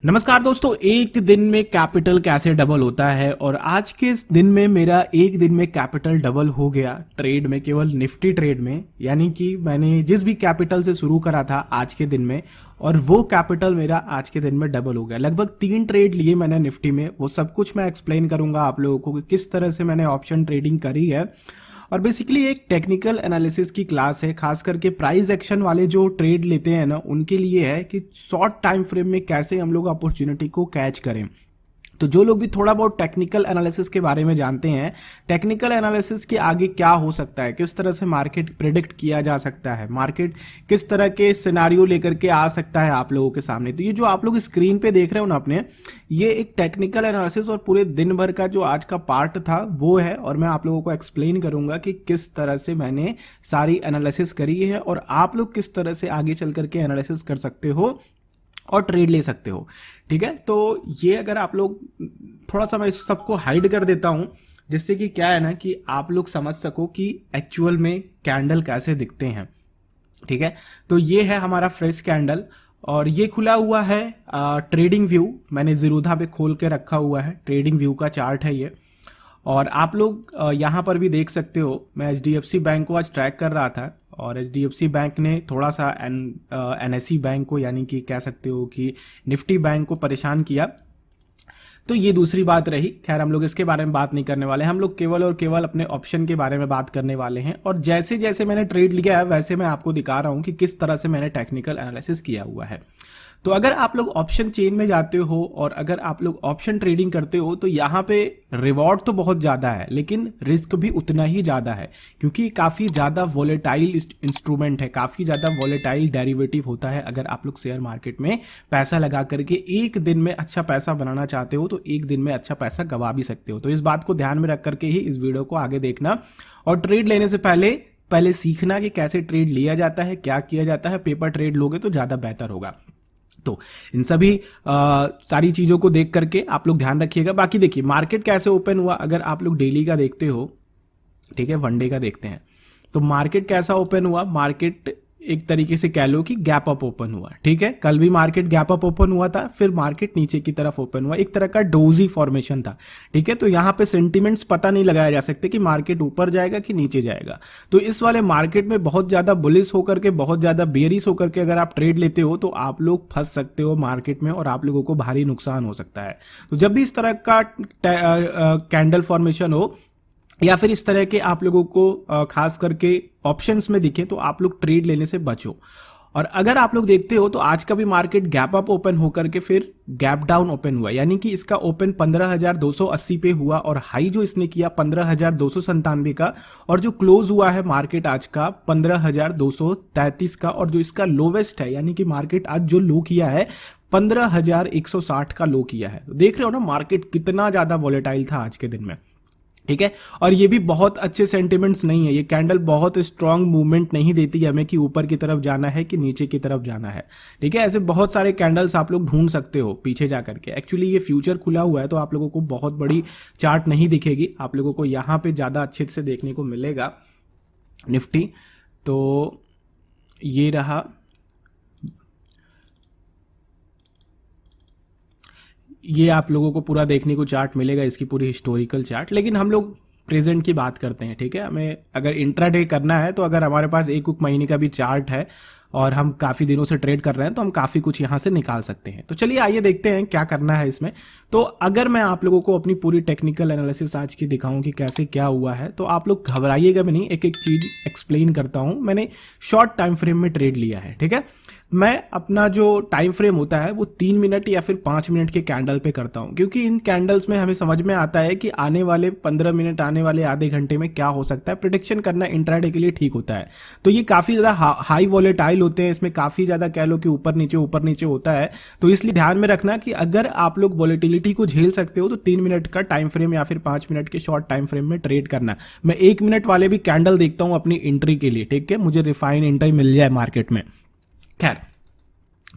नमस्कार दोस्तों, एक दिन में कैपिटल कैसे डबल होता है। और आज के इस दिन में मेरा एक दिन में कैपिटल डबल हो गया ट्रेड में, केवल निफ्टी ट्रेड में। यानी कि मैंने जिस भी कैपिटल से शुरू करा था आज के दिन में, और वो कैपिटल मेरा आज के दिन में डबल हो गया। लगभग 3 ट्रेड लिए मैंने निफ्टी में। वो सब कुछ मैं एक्सप्लेन करूंगा आप लोगों को कि किस तरह से मैंने ऑप्शन ट्रेडिंग करी है। और बेसिकली एक टेक्निकल एनालिसिस की क्लास है, खास करके प्राइस एक्शन वाले जो ट्रेड लेते हैं ना, उनके लिए है कि शॉर्ट टाइम फ्रेम में कैसे हम लोग अपॉर्चुनिटी को कैच करें। तो जो लोग भी थोड़ा बहुत टेक्निकल एनालिसिस के बारे में जानते हैं, टेक्निकल एनालिसिस के आगे क्या हो सकता है, किस तरह से मार्केट प्रिडिक्ट किया जा सकता है, मार्केट किस तरह के सिनारियो लेकर के आ सकता है आप लोगों के सामने। तो ये जो आप लोग स्क्रीन पे देख रहे हो ना अपने, ये एक टेक्निकल एनालिसिस और पूरे दिन भर का जो आज का पार्ट था वो है। और मैं आप लोगों को एक्सप्लेन करूंगा कि किस तरह से मैंने सारी एनालिसिस करी है और आप लोग किस तरह से आगे चल करके एनालिसिस कर सकते हो और ट्रेड ले सकते हो। ठीक है, तो ये अगर आप लोग थोड़ा सा, मैं इस सबको हाइड कर देता हूं जिससे कि क्या है ना कि आप लोग समझ सको कि एक्चुअल में कैंडल कैसे दिखते हैं। ठीक है, तो ये है हमारा फ्रेश कैंडल और ये खुला हुआ है ट्रेडिंग व्यू। मैंने जीरोधा पे खोल के रखा हुआ है, ट्रेडिंग व्यू का चार्ट है ये। और आप लोग यहां पर भी देख सकते हो, मैं एचडीएफसी बैंक को आज ट्रैक कर रहा था और एचडीएफसी बैंक ने थोड़ा सा एनएसई बैंक को, यानी कि कह सकते हो कि निफ्टी बैंक को परेशान किया। तो ये दूसरी बात रही। खैर, हम लोग इसके बारे में बात नहीं करने वाले, हम लोग केवल और केवल अपने ऑप्शन के बारे में बात करने वाले हैं। और जैसे जैसे मैंने ट्रेड लिया है वैसे मैं आपको दिखा रहा हूं कि किस तरह से मैंने टेक्निकल एनालिसिस किया हुआ है। तो अगर आप लोग ऑप्शन चेन में जाते हो और अगर आप लोग ऑप्शन ट्रेडिंग करते हो तो यहाँ पे रिवॉर्ड तो बहुत ज्यादा है लेकिन रिस्क भी उतना ही ज्यादा है, क्योंकि काफी ज्यादा वोलेटाइल इंस्ट्रूमेंट है, काफी ज्यादा वोलेटाइल डेरिवेटिव होता है। अगर आप लोग शेयर मार्केट में पैसा लगा करके एक दिन में अच्छा पैसा बनाना चाहते हो तो एक दिन में अच्छा पैसा गवा भी सकते हो। तो इस बात को ध्यान में रख करके ही इस वीडियो को आगे देखना। और ट्रेड लेने से पहले सीखना कि कैसे ट्रेड लिया जाता है, क्या किया जाता है। पेपर ट्रेड लोगे तो ज्यादा बेहतर होगा। तो इन सभी सारी चीजों को देख करके आप लोग ध्यान रखिएगा। बाकी देखिए मार्केट कैसे ओपन हुआ, अगर आप लोग डेली का देखते हो, ठीक है, वनडे का देखते हैं तो मार्केट कैसा ओपन हुआ। मार्केट एक तरीके से कह लो कि गैप अप ओपन हुआ। ठीक है, कल भी मार्केट गैप अप ओपन हुआ था, फिर मार्केट नीचे की तरफ ओपन हुआ, एक तरह का डोजी फॉर्मेशन था। ठीक है, तो यहां पे सेंटिमेंट्स पता नहीं लगाया जा सकते कि मार्केट ऊपर जाएगा कि नीचे जाएगा। तो इस वाले मार्केट में बहुत ज्यादा बुलिश होकर के, बहुत ज्यादा बेयरिश होकर के अगर आप ट्रेड लेते हो तो आप लोग फंस सकते हो मार्केट में और आप लोगों को भारी नुकसान हो सकता है। तो जब भी इस तरह का कैंडल फॉर्मेशन हो या फिर इस तरह के आप लोगों को खास करके ऑप्शंस में दिखे तो आप लोग ट्रेड लेने से बचो। और अगर आप लोग देखते हो तो आज का भी मार्केट गैप अप ओपन होकर के फिर गैप डाउन ओपन हुआ, यानी कि इसका ओपन 15,280 पे हुआ और हाई जो इसने किया 15,297 का, और जो क्लोज हुआ है मार्केट आज का 15,233 का, और जो इसका लोवेस्ट है, यानी कि मार्केट आज जो लो किया है 15,160 का लो किया है। तो देख रहे हो ना मार्केट कितना ज्यादा वॉलेटाइल था आज के दिन में। ठीक है, और ये भी बहुत अच्छे सेंटिमेंट्स नहीं है, ये कैंडल बहुत स्ट्रांग मूवमेंट नहीं देती है हमें कि ऊपर की तरफ जाना है कि नीचे की तरफ जाना है। ठीक है, ऐसे बहुत सारे कैंडल्स आप लोग ढूंढ सकते हो पीछे जा करके। एक्चुअली ये फ्यूचर खुला हुआ है तो आप लोगों को बहुत बड़ी चार्ट नहीं दिखेगी, आप लोगों को यहाँ पे ज्यादा अच्छे से देखने को मिलेगा निफ्टी। तो ये रहा, ये आप लोगों को पूरा देखने को चार्ट मिलेगा, इसकी पूरी हिस्टोरिकल चार्ट। लेकिन हम लोग प्रेजेंट की बात करते हैं। ठीक है, हमें अगर इंट्राडे करना है तो अगर हमारे पास एक महीने का भी चार्ट है और हम काफी दिनों से ट्रेड कर रहे हैं तो हम काफी कुछ यहां से निकाल सकते हैं। तो चलिए आइए देखते हैं क्या करना है इसमें। तो अगर मैं आप लोगों को अपनी पूरी टेक्निकल एनालिसिस आज की दिखाऊं कि कैसे क्या हुआ है तो आप लोग घबराइएगा भी नहीं, एक एक चीज एक्सप्लेन करता हूं। मैंने शॉर्ट टाइम फ्रेम में ट्रेड लिया है। ठीक है, मैं अपना जो टाइम फ्रेम होता है वो 3 मिनट या फिर 5 मिनट के कैंडल पे करता हूं, क्योंकि इन कैंडल्स में हमें समझ में आता है कि आने वाले 15 मिनट, आने वाले आधे घंटे में क्या हो सकता है। प्रेडिक्शन करना इंट्राडे के लिए ठीक होता है। तो ये काफी ज्यादा हाई वॉलेटाइल होते हैं, इसमें काफी ज्यादा कह लो कि ऊपर नीचे होता है। तो इसलिए ध्यान में रखना कि अगर आप लोग वॉलेटिलिटी को झेल सकते हो तो 3 मिनट का टाइम फ्रेम या फिर 5 मिनट के शॉर्ट टाइम फ्रेम में ट्रेड करना। मैं 1 मिनट वाले भी कैंडल देखता हूं अपनी एंट्री के लिए। ठीक है, मुझे रिफाइन एंट्री मिल जाए मार्केट में। खैर,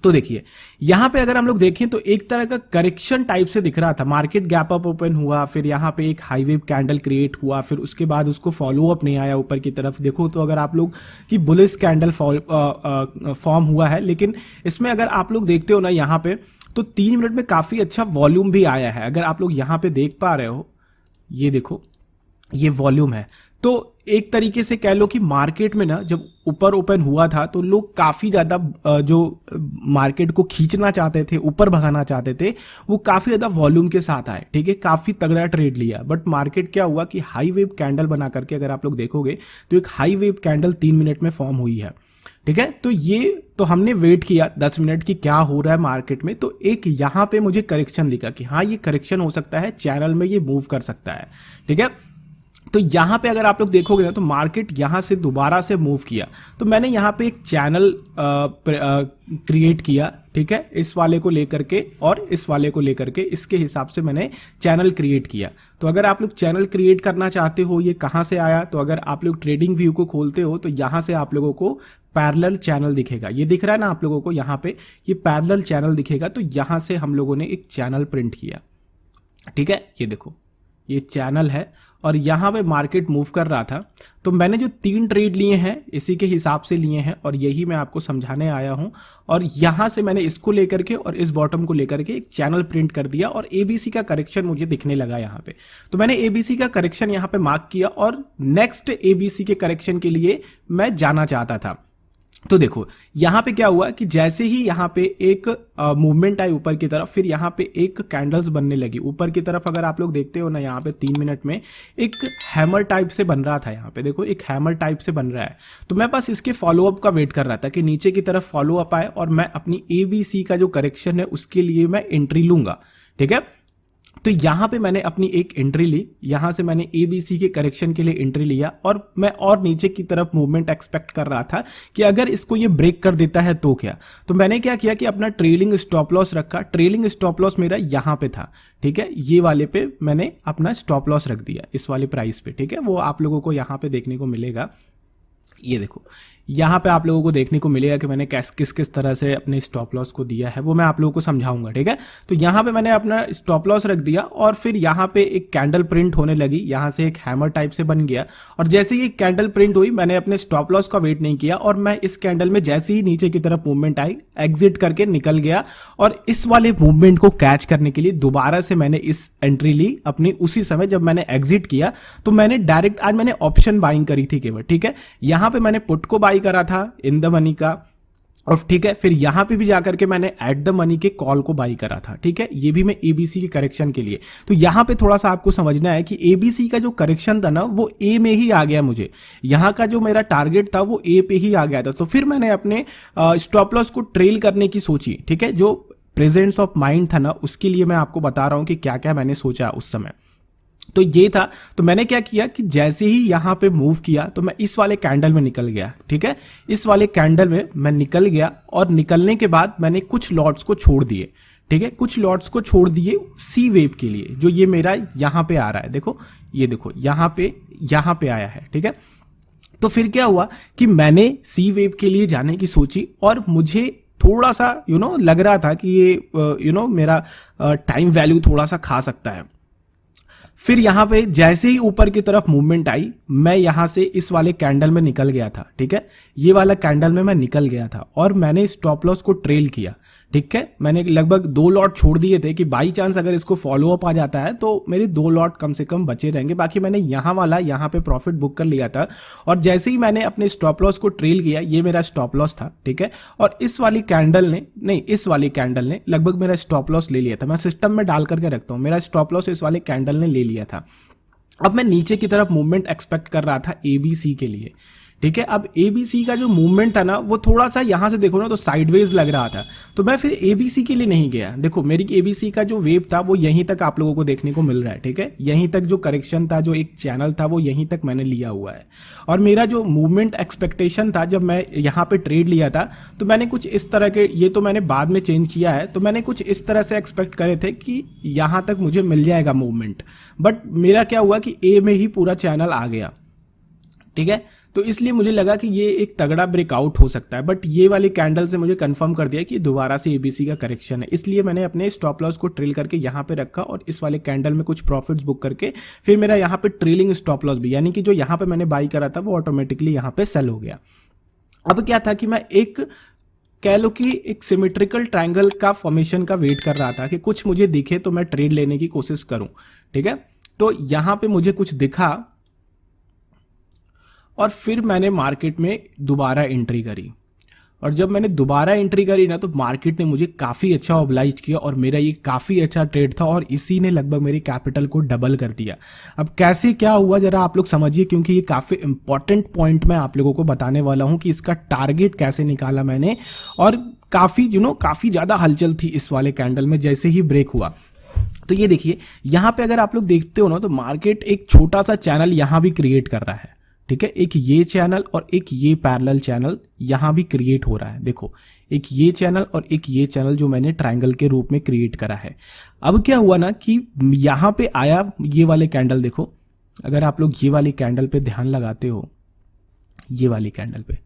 तो देखिए यहां पे अगर हम लोग देखें तो एक तरह का करेक्शन टाइप से दिख रहा था। मार्केट गैप अप ओपन हुआ, फिर यहां पे एक हाई वेव कैंडल क्रिएट हुआ, फिर उसके बाद उसको फॉलो अप नहीं आया ऊपर की तरफ। देखो तो अगर आप लोग कि बुलिश कैंडल फॉर्म हुआ है, लेकिन इसमें अगर आप लोग देखते हो ना यहां पे तो 3 मिनट में काफ़ी अच्छा वॉल्यूम भी आया है। अगर आप लोग यहाँ पे देख पा रहे हो, ये देखो, ये वॉल्यूम है। तो एक तरीके से कह लो कि मार्केट में ना जब ऊपर ओपन हुआ था तो लोग काफ़ी ज़्यादा जो मार्केट को खींचना चाहते थे, ऊपर भगाना चाहते थे, वो काफ़ी ज़्यादा वॉल्यूम के साथ आए, ठीक है, काफ़ी तगड़ा ट्रेड लिया। बट मार्केट क्या हुआ कि हाई वेव कैंडल बना करके अगर आप लोग देखोगे तो एक हाई वेव कैंडल 3 मिनट में फॉर्म हुई है, ठीक है। तो ये तो हमने वेट किया 10 मिनट की क्या हो रहा है मार्केट में, तो एक यहाँ पे मुझे करेक्शन दिखा कि हाँ ये करेक्शन हो सकता है, चैनल में ये मूव कर सकता है, ठीक है। तो यहाँ पे अगर आप लोग देखोगे ना तो मार्केट यहाँ से दोबारा से मूव किया, तो मैंने यहाँ पे एक चैनल क्रिएट किया, ठीक है, इस वाले को लेकर के और इस वाले को लेकर के, इसके हिसाब से मैंने चैनल क्रिएट किया। तो अगर आप लोग चैनल क्रिएट करना चाहते हो, ये कहाँ से आया, तो अगर आप लोग ट्रेडिंग व्यू को खोलते हो तो यहाँ से आप लोगों को पैरेलल चैनल दिखेगा, ये दिख रहा है ना आप लोगों को, यहाँ पे ये पैरेलल चैनल दिखेगा। तो यहाँ से हम लोगों ने एक चैनल प्रिंट किया, ठीक है, ये देखो ये चैनल है और यहाँ पे मार्केट मूव कर रहा था। तो मैंने जो 3 ट्रेड लिए हैं इसी के हिसाब से लिए हैं और यही मैं आपको समझाने आया हूँ। और यहाँ से मैंने इसको लेकर के और इस बॉटम को लेकर के एक चैनल प्रिंट कर दिया और एबीसी का करेक्शन मुझे दिखने लगा यहाँ पे। तो मैंने एबीसी का करेक्शन यहाँ पे मार्क किया और नेक्स्ट एबीसी के करेक्शन के लिए मैं जाना चाहता था। तो देखो यहाँ पे क्या हुआ कि जैसे ही यहाँ पे एक मूवमेंट आई ऊपर की तरफ, फिर यहाँ पे एक कैंडल्स बनने लगी ऊपर की तरफ। अगर आप लोग देखते हो ना यहाँ पे 3 मिनट में एक हैमर टाइप से बन रहा था, यहाँ पे देखो एक हैमर टाइप से बन रहा है। तो मैं बस इसके फॉलोअप का वेट कर रहा था कि नीचे की तरफ फॉलोअप आए और मैं अपनी एबीसी का जो करेक्शन है उसके लिए मैं एंट्री लूंगा, ठीक है। तो यहां पे मैंने अपनी एक एंट्री ली, यहां से मैंने एबीसी के करेक्शन के लिए एंट्री लिया और मैं और नीचे की तरफ मूवमेंट एक्सपेक्ट कर रहा था कि अगर इसको ये ब्रेक कर देता है तो क्या। तो मैंने क्या किया कि अपना ट्रेलिंग स्टॉप लॉस रखा। ट्रेलिंग स्टॉप लॉस मेरा यहां पे था, ठीक है, ये वाले पे मैंने अपना स्टॉप लॉस रख दिया, इस वाले प्राइस पे, ठीक है। वो आप लोगों को यहां पे देखने को मिलेगा, ये देखो यहाँ पे आप लोगों को देखने को मिलेगा कि मैंने किस किस तरह से अपने स्टॉप लॉस को दिया है, वो मैं आप लोगों को समझाऊंगा, ठीक है। तो यहाँ पे मैंने अपना स्टॉप लॉस रख दिया और फिर यहाँ पे एक कैंडल प्रिंट होने लगी, यहाँ से एक हैमर टाइप से बन गया और जैसे ही कैंडल प्रिंट हुई मैंने अपने स्टॉप लॉस का वेट नहीं किया और मैं इस कैंडल में जैसे ही नीचे की तरफ मूवमेंट आई एग्जिट करके निकल गया। और इस वाले मूवमेंट को कैच करने के लिए दोबारा से मैंने इस एंट्री ली अपनी उसी समय जब मैंने एग्जिट किया। तो मैंने डायरेक्ट आज मैंने ऑप्शन बाइंग करी थी केवल, ठीक है। यहाँ पे मैंने पुट को बाई करा था इन द मनी का और ठीक है, फिर यहां पे भी जाकर के मैंने एट द मनी के कॉल को बाई करा था, ठीक है, ये भी मैं एबीसी के करेक्शन के लिए। तो यहां पे थोड़ा सा आपको समझना है कि एबीसी का जो करेक्शन था ना वो ए में ही आ गया, मुझे यहां का जो मेरा टारगेट था वो ए पे ही आ गया था। तो फिर मैंने अपने स्टॉप लॉस को ट्रेल करने की सोची, ठीक है, जो प्रेजेंस ऑफ माइंड था ना उसके लिए मैं आपको बता रहा हूं कि क्या क्या मैंने सोचा उस समय। तो ये था, तो मैंने क्या किया कि जैसे ही यहां पे मूव किया तो मैं इस वाले कैंडल में निकल गया, ठीक है, इस वाले कैंडल में मैं निकल गया और निकलने के बाद मैंने कुछ लॉट्स को छोड़ दिए, ठीक है, कुछ लॉट्स को छोड़ दिए सी वेव के लिए जो ये मेरा यहां पे आ रहा है, देखो ये देखो यहां पे आया है, ठीक है। तो फिर क्या हुआ कि मैंने सी वेव के लिए जाने की सोची और मुझे थोड़ा सा लग रहा था कि ये मेरा टाइम वैल्यू थोड़ा सा खा सकता है। फिर यहां पे जैसे ही ऊपर की तरफ मूवमेंट आई मैं यहां से इस वाले कैंडल में निकल गया था, ठीक है, ये वाला कैंडल में मैं निकल गया था और मैंने स्टॉप लॉस को ट्रेल किया, ठीक है। मैंने लगभग 2 लॉट छोड़ दिए थे कि बाई चांस अगर इसको फॉलो अप आ जाता है तो मेरे 2 लॉट कम से कम बचे रहेंगे। बाकी मैंने यहाँ पे प्रॉफिट बुक कर लिया था और जैसे ही मैंने अपने स्टॉप लॉस को ट्रेल किया, ये मेरा स्टॉप लॉस था, ठीक है, और इस वाली कैंडल ने लगभग मेरा स्टॉप लॉस ले लिया था। मैं सिस्टम में डाल करके रखता हूं, मेरा स्टॉप लॉस इस वाले कैंडल ने ले लिया था। अब मैं नीचे की तरफ मूवमेंट एक्सपेक्ट कर रहा था एबीसी के लिए, ठीक है। अब एबीसी का जो मूवमेंट था ना वो थोड़ा सा यहां से देखो ना तो साइडवेज लग रहा था, तो मैं फिर एबीसी के लिए नहीं गया। देखो मेरी एबीसी का जो वेव था वो यहीं तक आप लोगों को देखने को मिल रहा है, ठीक है, यहीं तक जो करेक्शन था, जो एक चैनल था वो यहीं तक मैंने लिया हुआ है। और मेरा जो मूवमेंट एक्सपेक्टेशन था जब मैं यहाँ पे ट्रेड लिया था तो मैंने कुछ इस तरह के, ये तो मैंने बाद में चेंज किया है, तो मैंने कुछ इस तरह से एक्सपेक्ट करे थे कि यहां तक मुझे मिल जाएगा मूवमेंट, बट मेरा क्या हुआ कि ए में ही पूरा चैनल आ गया, ठीक है। तो इसलिए मुझे लगा कि ये एक तगड़ा ब्रेकआउट हो सकता है, बट ये वाली कैंडल से मुझे कंफर्म कर दिया कि दोबारा से एबीसी का करेक्शन है, इसलिए मैंने अपने स्टॉप लॉस को ट्रेल करके यहाँ पे रखा और इस वाले कैंडल में कुछ प्रॉफिट्स बुक करके फिर मेरा यहाँ पे ट्रेलिंग स्टॉप लॉस भी, यानी कि जो यहाँ पे मैंने बाई करा था वो ऑटोमेटिकली यहाँ पे सेल हो गया। अब क्या था कि मैं एक कह लो कि एक सिमेट्रिकल ट्रायंगल का फॉर्मेशन का वेट कर रहा था कि कुछ मुझे दिखे तो मैं ट्रेड लेने की कोशिश करूं, ठीक है। तो यहां पे मुझे कुछ दिखा और फिर मैंने मार्केट में दोबारा एंट्री करी, और जब मैंने दोबारा एंट्री करी ना तो मार्केट ने मुझे काफ़ी अच्छा ऑब्लाइज किया और मेरा ये काफ़ी अच्छा ट्रेड था और इसी ने लगभग मेरी कैपिटल को डबल कर दिया। अब कैसे क्या हुआ जरा आप लोग समझिए, क्योंकि ये काफ़ी इंपॉर्टेंट पॉइंट मैं आप लोगों को बताने वाला हूं कि इसका टारगेट कैसे निकाला मैंने। और काफ़ी काफ़ी ज़्यादा हलचल थी इस वाले कैंडल में जैसे ही ब्रेक हुआ। तो ये देखिए यहाँ पे अगर आप लोग देखते हो ना तो मार्केट एक छोटा सा चैनल यहाँ भी क्रिएट कर रहा है, ठीक है। एक ये चैनल और एक ये पैरेलल चैनल यहां भी क्रिएट हो रहा है। देखो एक ये चैनल और एक ये चैनल जो मैंने ट्रायंगल के रूप में क्रिएट करा है। अब क्या हुआ ना कि यहां पे आया ये वाले कैंडल, देखो अगर आप लोग ये वाली कैंडल पे ध्यान लगाते हो, ये वाली कैंडल पे,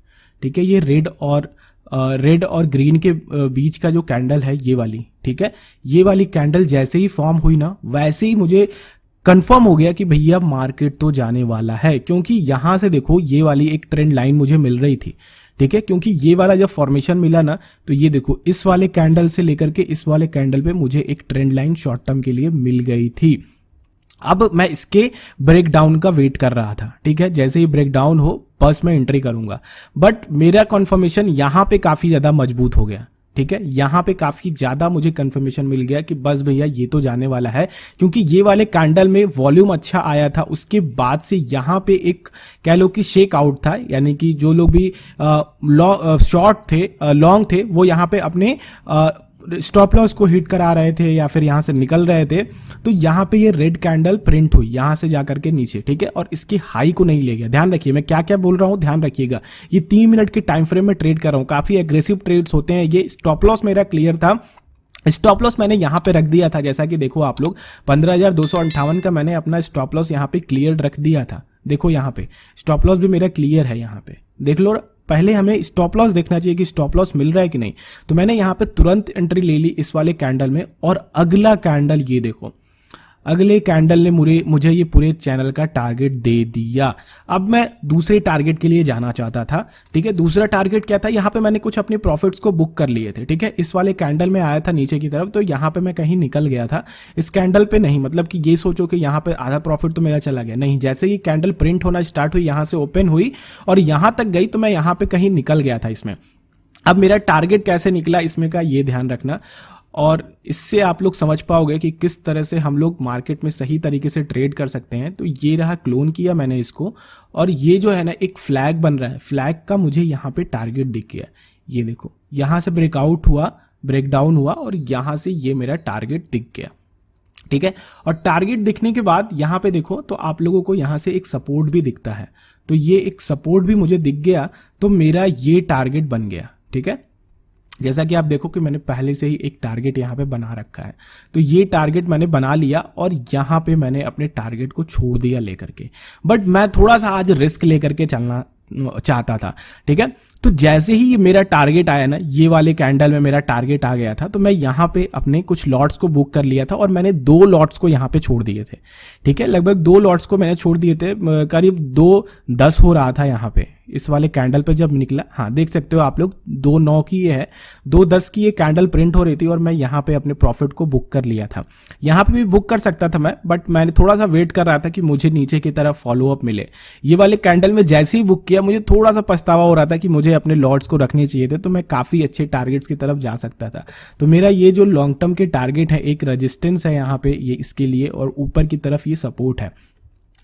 ठीक है, ये रेड और ग्रीन के बीच का जो कैंडल है ये वाली, ठीक है, ये वाली कैंडल जैसे ही फॉर्म हुई ना वैसे ही मुझे कंफर्म हो गया कि भैया मार्केट तो जाने वाला है, क्योंकि यहां से देखो ये वाली एक ट्रेंड लाइन मुझे मिल रही थी, ठीक है। क्योंकि ये वाला जब फॉर्मेशन मिला ना तो ये देखो इस वाले कैंडल से लेकर के इस वाले कैंडल पे मुझे एक ट्रेंड लाइन शॉर्ट टर्म के लिए मिल गई थी। अब मैं इसके ब्रेक डाउन का वेट कर रहा था, ठीक है, जैसे ही ब्रेक डाउन हो बस मैं एंट्री करूंगा, बट मेरा कंफर्मेशन यहां पे काफी ज्यादा मजबूत हो गया, ठीक है। यहां पे काफी ज्यादा मुझे कंफर्मेशन मिल गया कि बस भैया ये तो जाने वाला है, क्योंकि ये वाले कैंडल में वॉल्यूम अच्छा आया था। उसके बाद से यहां पे एक कह लो कि शेक आउट था, यानी कि जो लोग भी शॉर्ट थे लॉन्ग थे वो यहां पे अपने स्टॉप लॉस को हिट करा रहे थे या फिर यहां से निकल रहे थे। तो यहां पे ये रेड कैंडल प्रिंट हुई यहां से जाकर के नीचे, ठीक है, और इसकी हाई को नहीं ले गया। ध्यान रखिए मैं क्या क्या बोल रहा हूं, ध्यान रखिएगा। ये 3 मिनट के टाइम फ्रेम में ट्रेड कर रहा हूं, काफी एग्रेसिव ट्रेड्स होते हैं। ये स्टॉप लॉस मेरा क्लियर था, स्टॉप लॉस मैंने यहां पे रख दिया था, जैसा कि देखो आप लोग 15,258 का मैंने अपना स्टॉप लॉस यहां पे क्लियर रख दिया था। देखो यहां पे स्टॉप लॉस भी मेरा क्लियर है, यहां पे देख लो। पहले हमें स्टॉप लॉस देखना चाहिए कि स्टॉप लॉस मिल रहा है कि नहीं। तो मैंने यहां पे तुरंत एंट्री ले ली इस वाले कैंडल में, और अगला कैंडल ये देखो, अगले कैंडल ने मुझे ये पूरे चैनल का टारगेट दे दिया। अब मैं दूसरे टारगेट के लिए जाना चाहता था, ठीक है। दूसरा टारगेट क्या था, यहाँ पे मैंने कुछ अपने प्रॉफिट्स को बुक कर लिए थे, ठीक है। इस वाले कैंडल में आया था नीचे की तरफ, तो यहाँ पे मैं कहीं निकल गया था, इस कैंडल पे नहीं। मतलब कि ये सोचो कि यहाँ पे आधा प्रॉफिट तो मेरा चला गया, नहीं। जैसे ही कैंडल प्रिंट होना स्टार्ट हुई, यहाँ से ओपन हुई और यहाँ तक गई, तो मैं यहाँ पे कहीं निकल गया था इसमें। अब मेरा टारगेट कैसे निकला इसमें का ये ध्यान रखना, और इससे आप लोग समझ पाओगे कि किस तरह से हम लोग मार्केट में सही तरीके से ट्रेड कर सकते हैं। तो ये रहा, क्लोन किया मैंने इसको, और ये जो है ना एक फ्लैग बन रहा है, फ्लैग का मुझे यहाँ पे टारगेट दिख गया। ये देखो यहाँ से ब्रेकआउट हुआ, ब्रेक डाउन हुआ, और यहाँ से ये मेरा टारगेट दिख गया, ठीक है। और टारगेट दिखने के बाद यहाँ पे देखो तो आप लोगों को यहाँ से एक सपोर्ट भी दिखता है, तो ये एक सपोर्ट भी मुझे दिख गया, तो मेरा ये टारगेट बन गया, ठीक है। जैसा कि आप देखो कि मैंने पहले से ही एक टारगेट यहाँ पे बना रखा है, तो ये टारगेट मैंने बना लिया और यहाँ पे मैंने अपने टारगेट को छोड़ दिया लेकर के। बट मैं थोड़ा सा आज रिस्क लेकर के चलना चाहता था, ठीक है। तो जैसे ही मेरा टारगेट आया ना, ये वाले कैंडल में मेरा टारगेट आ गया था, तो मैं यहाँ पे अपने कुछ लॉट्स को बुक कर लिया था और मैंने 2 लॉट्स को यहाँ पे छोड़ दिए थे, ठीक है। लगभग 2 लॉट्स को मैंने छोड़ दिए थे, करीब 2:10 हो रहा था यहाँ पे इस वाले कैंडल पे जब निकला। हाँ देख सकते हो आप लोग 2:09 की ये है, 2:10 की ये कैंडल प्रिंट हो रही थी और मैं यहाँ पे अपने प्रॉफिट को बुक कर लिया था। यहाँ पे भी बुक कर सकता था मैं, बट मैंने थोड़ा सा वेट कर रहा था कि मुझे नीचे की तरफ फॉलो अप मिले। ये वाले कैंडल में जैसे ही बुक किया मुझे थोड़ा सा पछतावा हो रहा था कि मुझे अपने लॉट्स को रखने चाहिए थे, तो मैं काफी अच्छे टारगेट्स की तरफ जा सकता था। तो मेरा ये जो लॉन्ग टर्म के टारगेट है, एक रेजिस्टेंस है यहाँ पे ये इसके लिए, और ऊपर की तरफ ये सपोर्ट है,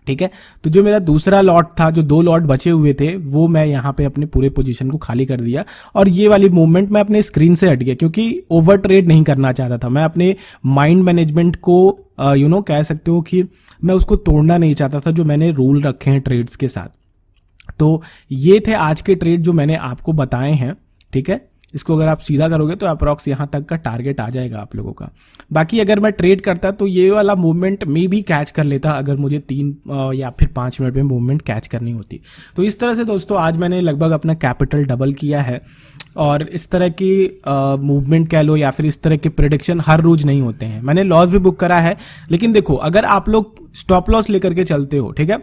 ठीक है। तो जो मेरा दूसरा लॉट था, जो 2 लॉट बचे हुए थे, वो मैं यहाँ पे अपने पूरे पोजीशन को खाली कर दिया, और ये वाली मूवमेंट मैं अपने स्क्रीन से हट गया क्योंकि ओवर ट्रेड नहीं करना चाहता था। मैं अपने माइंड मैनेजमेंट को कह सकते हो कि मैं उसको तोड़ना नहीं चाहता था, जो मैंने रूल रखे हैं ट्रेड्स के साथ। तो ये थे आज के ट्रेड जो मैंने आपको बताए हैं, ठीक है। इसको अगर आप सीधा करोगे तो अप्रॉक्स यहाँ तक का टारगेट आ जाएगा आप लोगों का। बाकी अगर मैं ट्रेड करता तो ये वाला मूवमेंट में भी कैच कर लेता, अगर मुझे 3 या फिर 5 मिनट में मूवमेंट कैच करनी होती। तो इस तरह से दोस्तों आज मैंने लगभग अपना कैपिटल डबल किया है, और इस तरह की मूवमेंट कह लो या फिर इस तरह के प्रेडिक्शन हर रोज नहीं होते हैं। मैंने लॉस भी बुक करा है, लेकिन देखो अगर आप लोग स्टॉप लॉस लेकर के चलते हो, ठीक है,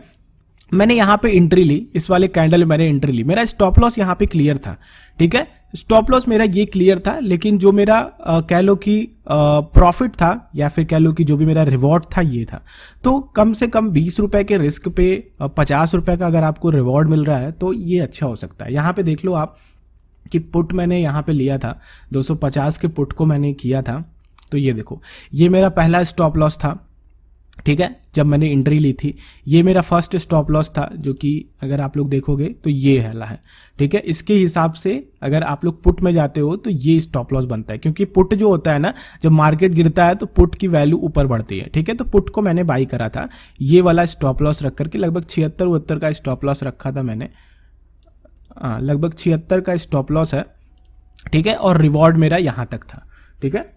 मैंने यहाँ पे एंट्री ली, इस वाले कैंडल में मैंने एंट्री ली, मेरा स्टॉप लॉस यहाँ पे क्लियर था, ठीक है, स्टॉप लॉस मेरा ये क्लियर था। लेकिन जो मेरा कह लो कि प्रॉफिट था या फिर कह लो कि जो भी मेरा रिवॉर्ड था ये था। तो कम से कम 20 रुपए के रिस्क पे 50 रुपए का अगर आपको रिवॉर्ड मिल रहा है तो ये अच्छा हो सकता है। यहाँ पे देख लो आप कि पुट मैंने यहाँ पे लिया था 250 के पुट को मैंने किया था। तो ये देखो, ये मेरा पहला स्टॉप लॉस था, ठीक है, जब मैंने एंट्री ली थी। ये मेरा फर्स्ट स्टॉप लॉस था, जो कि अगर आप लोग देखोगे तो ये है, ठीक है। इसके हिसाब से अगर आप लोग पुट में जाते हो तो ये स्टॉप लॉस बनता है, क्योंकि पुट जो होता है ना, जब मार्केट गिरता है तो पुट की वैल्यू ऊपर बढ़ती है, ठीक है। तो पुट को मैंने बाई करा था, ये वाला स्टॉप लॉस रख करके लगभग 76-72 का स्टॉप लॉस रखा था मैंने, लगभग 76 का स्टॉप लॉस है, ठीक है। और रिवॉर्ड मेरा यहां तक था, ठीक है,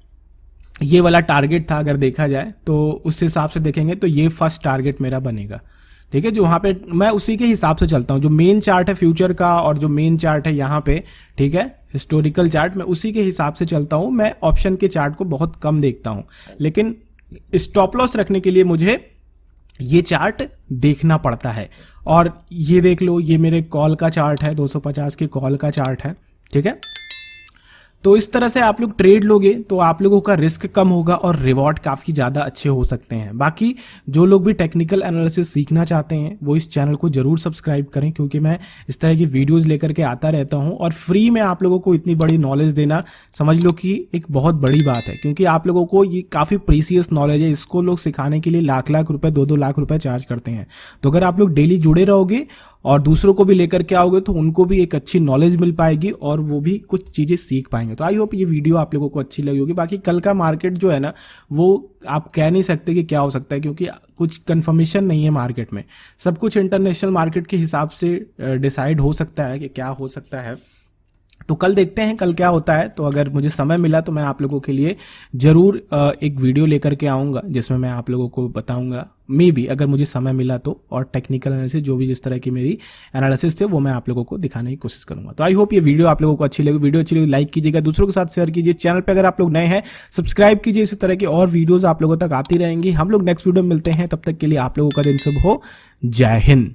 ये वाला टारगेट था। अगर देखा जाए तो उस हिसाब से देखेंगे तो ये फर्स्ट टारगेट मेरा बनेगा, ठीक है। जो वहां पे मैं उसी के हिसाब से चलता हूं, जो मेन चार्ट है फ्यूचर का और जो मेन चार्ट है यहाँ पे, ठीक है, हिस्टोरिकल चार्ट, मैं उसी के हिसाब से चलता हूं। मैं ऑप्शन के चार्ट को बहुत कम देखता हूं, लेकिन स्टॉप लॉस रखने के लिए मुझे ये चार्ट देखना पड़ता है। और ये देख लो, ये मेरे कॉल का चार्ट है, 250 के कॉल का चार्ट है, ठीक है। तो इस तरह से आप लोग ट्रेड लोगे तो आप लोगों का रिस्क कम होगा और रिवॉर्ड काफ़ी ज़्यादा अच्छे हो सकते हैं। बाकी जो लोग भी टेक्निकल एनालिसिस सीखना चाहते हैं वो इस चैनल को जरूर सब्सक्राइब करें, क्योंकि मैं इस तरह की वीडियोस लेकर के आता रहता हूं और फ्री में आप लोगों को इतनी बड़ी नॉलेज देना समझ लो कि एक बहुत बड़ी बात है, क्योंकि आप लोगों को ये काफ़ी प्रीसियस नॉलेज है। इसको लोग सिखाने के लिए लाख लाख रुपए, 2-2 लाख रुपए चार्ज करते हैं। तो अगर आप लोग डेली जुड़े रहोगे और दूसरों को भी लेकर के आओगे तो उनको भी एक अच्छी नॉलेज मिल पाएगी और वो भी कुछ चीज़ें सीख पाएंगे। तो आई होप ये वीडियो आप लोगों को अच्छी लगी होगी। बाकी कल का मार्केट जो है ना, वो आप कह नहीं सकते कि क्या हो सकता है, क्योंकि कुछ कंफर्मेशन नहीं है मार्केट में। सब कुछ इंटरनेशनल मार्केट के हिसाब से डिसाइड हो सकता है कि क्या हो सकता है। तो कल देखते हैं कल क्या होता है। तो अगर मुझे समय मिला तो मैं आप लोगों के लिए जरूर एक वीडियो लेकर के आऊँगा, जिसमें मैं आप लोगों को बताऊँगा, मे बी अगर मुझे समय मिला तो, और टेक्निकल एनालिसिस जो भी जिस तरह की मेरी एनालिसिस थे वो मैं आप लोगों को दिखाने की कोशिश करूंगा। तो आई होप ये वीडियो आप लोगों को अच्छी लगी। वीडियो अच्छी लगी लाइक कीजिएगा, दूसरों के साथ शेयर कीजिए। चैनल पे अगर आप लोग नए हैं सब्सक्राइब कीजिए, इसी तरह की और वीडियोज आप लोगों तक आती रहेंगी। हम लोग नेक्स्ट वीडियो में मिलते हैं, तब तक के लिए आप लोगों का दिन शुभ हो। जय हिंद।